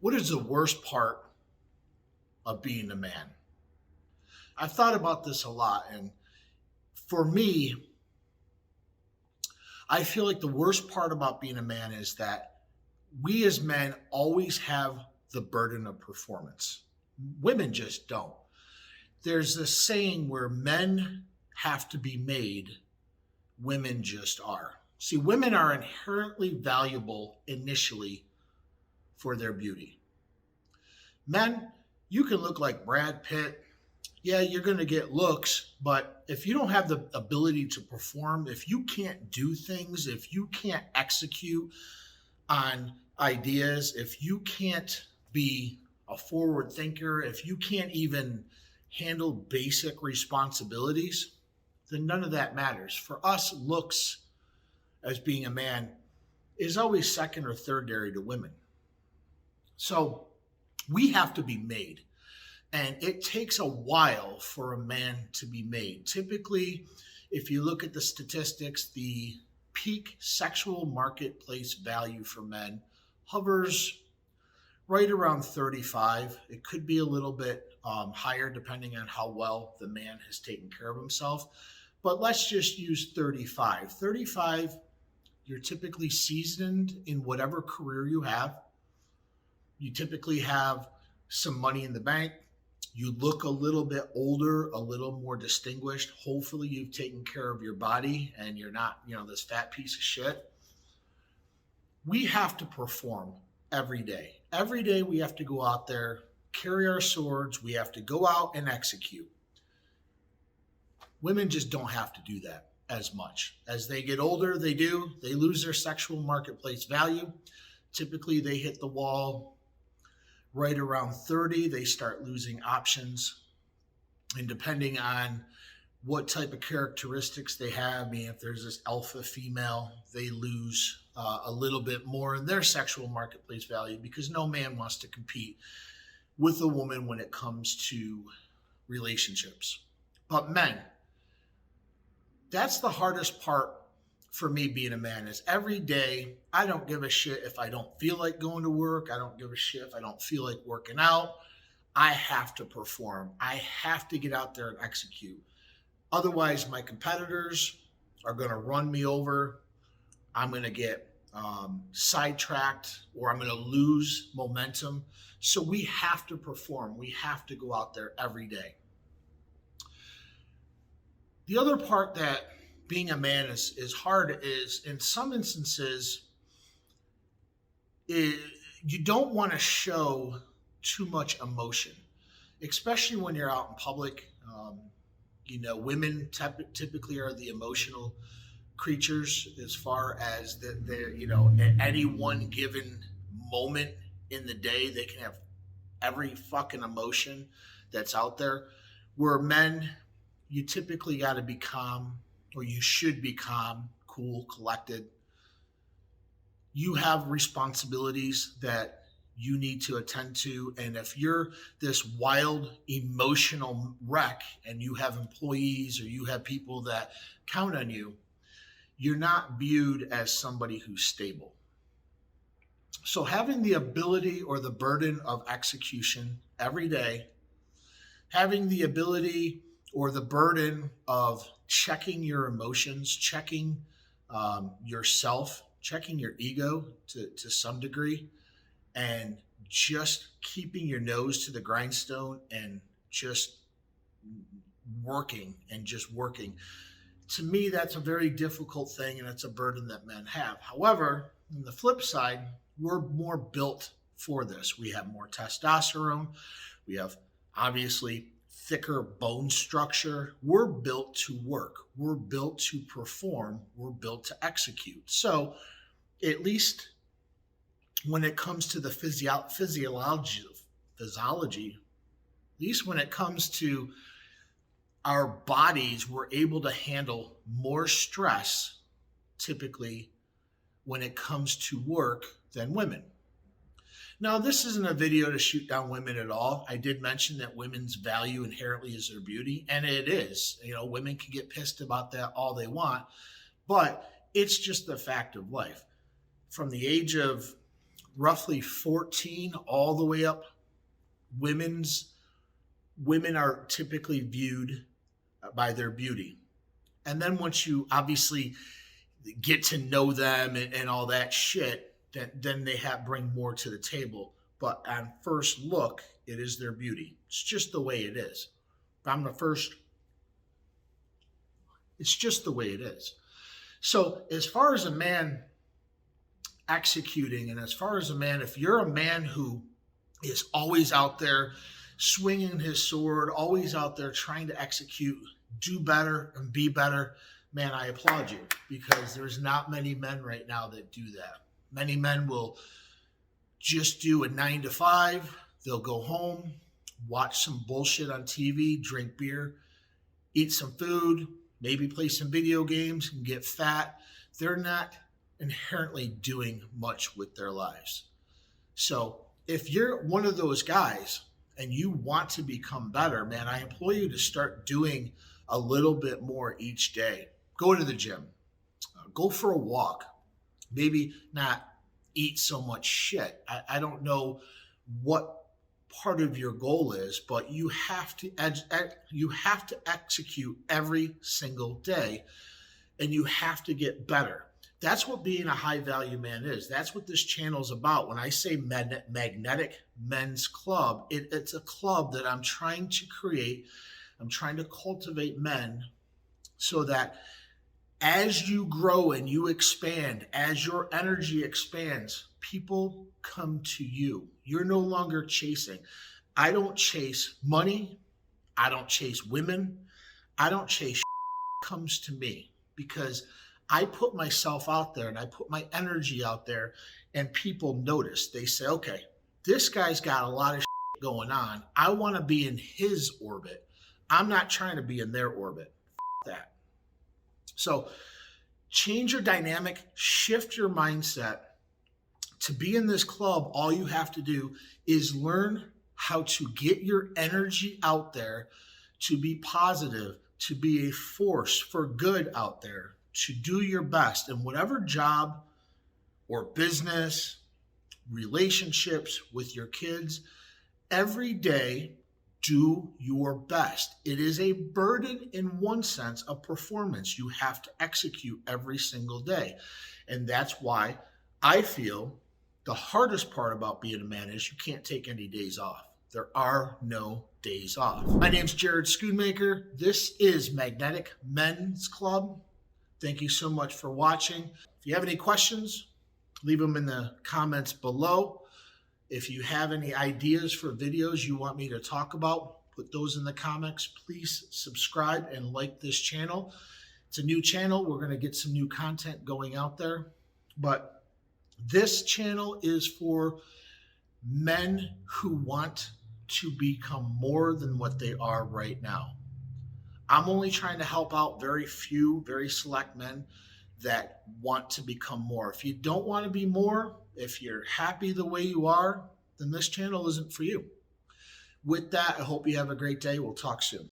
What is the worst part of being a man? I've thought about this a lot. And for me, I feel like the worst part about being a man is that we as men always have the burden of performance. Women just don't. There's this saying where men have to be made, women just are. See, women are inherently valuable initially for their beauty. Men, you can look like Brad Pitt. Yeah, you're going to get looks, but if you don't have the ability to perform, if you can't do things, if you can't execute on ideas, if you can't be a forward thinker, if you can't even handle basic responsibilities, then none of that matters. For us, looks as being a man is always second or third dairy to women. So we have to be made. And it takes a while for a man to be made. Typically, if you look at the statistics, the peak sexual marketplace value for men hovers right around 35. It could be a little bit higher depending on how well the man has taken care of himself. But let's just use 35. 35, you're typically seasoned in whatever career you have. You typically have some money in the bank. You look a little bit older, a little more distinguished. Hopefully you've taken care of your body and you're not, this fat piece of shit. We have to perform every day. Every day we have to go out there, carry our swords. We have to go out and execute. Women just don't have to do that as much. As they get older, they do. They lose their sexual marketplace value. Typically they hit the wall right around 30, they start losing options. And depending on what type of characteristics they have, I mean, if there's this alpha female, they lose a little bit more in their sexual marketplace value because no man wants to compete with a woman when it comes to relationships. But men, that's the hardest part for me being a man is every day, I don't give a shit if I don't feel like going to work. I don't give a shit if I don't feel like working out. I have to perform. I have to get out there and execute. Otherwise, my competitors are going to run me over. I'm going to get sidetracked or I'm going to lose momentum. So we have to perform. We have to go out there every day. The other part that being a man is hard is in some instances you don't want to show too much emotion, especially when you're out in public. Women typically are the emotional creatures as far as they're at any one given moment in the day they can have every fucking emotion that's out there, where men, you typically got to be calm, or you should be calm, cool, collected. You have responsibilities that you need to attend to. And if you're this wild, emotional wreck and you have employees or you have people that count on you, you're not viewed as somebody who's stable. So having the ability or the burden of execution every day, having the ability or the burden of checking your emotions, checking yourself, checking your ego to some degree, and just keeping your nose to the grindstone and just working and just working. To me, that's a very difficult thing, and it's a burden that men have. However, on the flip side, we're more built for this. We have more testosterone. We have obviously thicker bone structure. We're built to work. We're built to perform. We're built to execute. So at least when it comes to the physiology, at least when it comes to our bodies, we're able to handle more stress typically when it comes to work than women. Now, this isn't a video to shoot down women at all. I did mention that women's value inherently is their beauty, and it is. Women can get pissed about that all they want, but it's just the fact of life. From the age of roughly 14 all the way up. Women are typically viewed by their beauty. And then once you obviously get to know them and all that shit, then they bring more to the table. But on first look, it is their beauty. It's just the way it is. It's just the way it is. So as far as a man executing, and as far as a man, if you're a man who is always out there swinging his sword, always out there trying to execute, do better and be better, man, I applaud you, because there's not many men right now that do that. Many men will just do a 9 to 5. They'll go home, watch some bullshit on TV, drink beer, eat some food, maybe play some video games and get fat. They're not inherently doing much with their lives. So if you're one of those guys and you want to become better, man, I implore you to start doing a little bit more each day. Go to the gym, go for a walk, maybe not eat so much shit. I don't know what part of your goal is, but you have to execute every single day, and you have to get better. That's what being a high value man is. That's what this channel is about. When I say Magnetic Men's Club, it's a club that I'm trying to create. I'm trying to cultivate men so that as you grow and you expand, as your energy expands, people come to you. You're no longer chasing. I don't chase money. I don't chase women. I don't chase shit. It comes to me because I put myself out there and I put my energy out there, and people notice. They say, okay, this guy's got a lot of shit going on. I want to be in his orbit. I'm not trying to be in their orbit. That. So change your dynamic, shift your mindset. To be in this club, all you have to do is learn how to get your energy out there, to be positive, to be a force for good out there, to do your best in whatever job or business, relationships with your kids. Every day, do your best. It is a burden in one sense of performance. You have to execute every single day. And that's why I feel the hardest part about being a man is you can't take any days off. There are no days off. My name's Jared Schoonmaker. This is Magnetic Men's Club. Thank you so much for watching. If you have any questions, leave them in the comments below. If you have any ideas for videos you want me to talk about, put those in the comments. Please subscribe and like this channel. It's a new channel. We're going to get some new content going out there. But this channel is for men who want to become more than what they are right now. I'm only trying to help out very few, very select men that want to become more. If you don't want to be more, if you're happy the way you are, then this channel isn't for you. With that, I hope you have a great day. We'll talk soon.